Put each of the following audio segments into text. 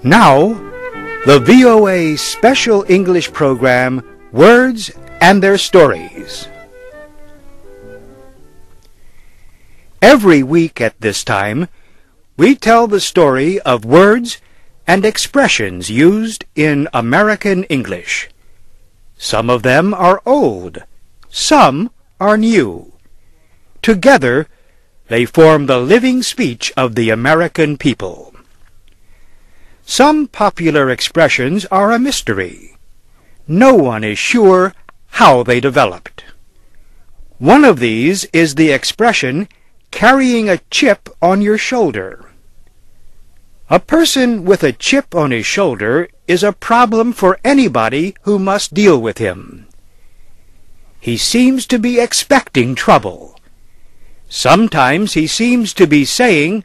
Now, the VOA Special English program, Words and Their Stories. Every week at this time, we tell the story of words and expressions used in American English. Some of them are old, some are new. Together, they form the living speech of the American people. Some popular expressions are a mystery. No one is sure how they developed. One of these is the expression, carrying a chip on your shoulder. A person with a chip on his shoulder is a problem for anybody who must deal with him. He seems to be expecting trouble. Sometimes he seems to be saying,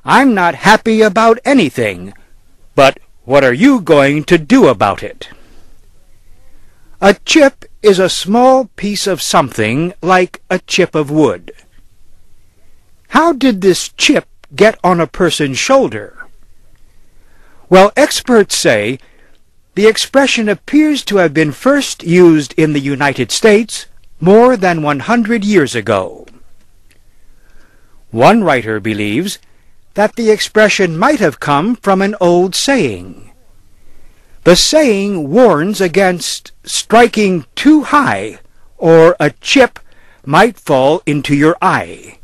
"I'm not happy about anything, but what are you going to do about it?" A chip is a small piece of something like a chip of wood. How did this chip get on a person's shoulder? Well, experts say the expression appears to have been first used in the United States more than 100 years ago. One writer believes that the expression might have come from an old saying. The saying warns against striking too high, or a chip might fall into your eye.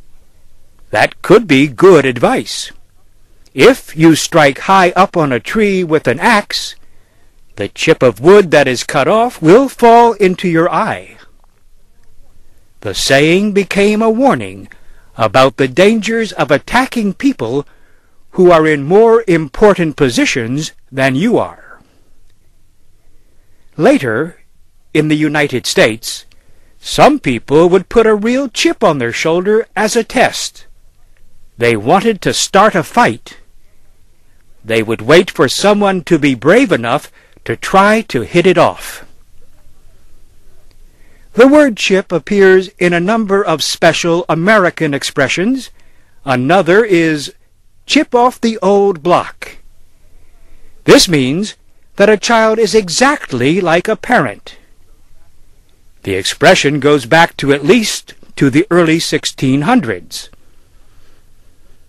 That could be good advice. If you strike high up on a tree with an axe, the chip of wood that is cut off will fall into your eye. The saying became a warning about the dangers of attacking people who are in more important positions than you are. Later, in the United States, some people would put a real chip on their shoulder as a test. They wanted to start a fight. They would wait for someone to be brave enough to try to hit it off. The word chip appears in a number of special American expressions. Another is chip off the old block. This means that a child is exactly like a parent. The expression goes back to at least to the early 1600s.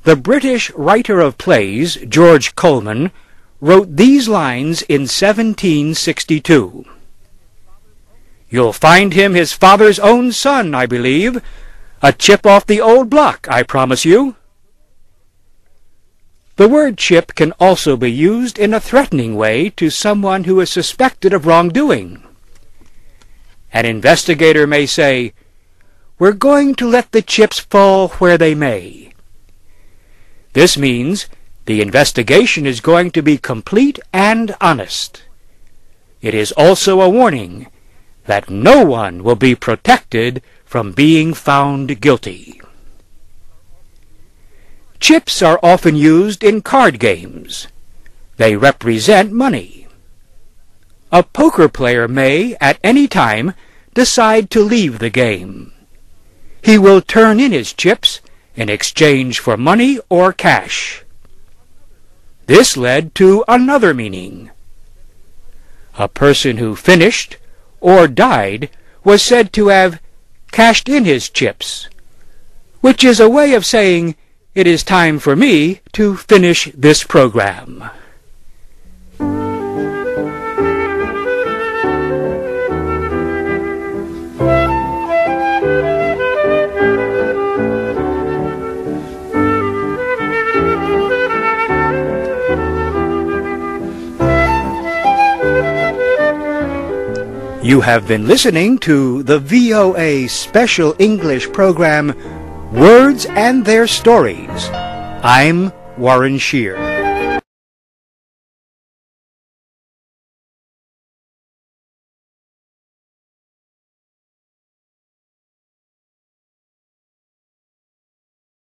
The British writer of plays, George Colman, wrote these lines in 1762. "You'll find him his father's own son, I believe. A chip off the old block, I promise you." The word chip can also be used in a threatening way to someone who is suspected of wrongdoing. An investigator may say, "We're going to let the chips fall where they may." This means the investigation is going to be complete and honest. It is also a warning that no one will be protected from being found guilty. Chips are often used in card games. They represent money. A poker player may, at any time, decide to leave the game. He will turn in his chips in exchange for money or cash. This led to another meaning. A person who finished or died was said to have cashed in his chips, which is a way of saying it is time for me to finish this program. You have been listening to the VOA Special English program, Words and Their Stories. I'm Warren Shear.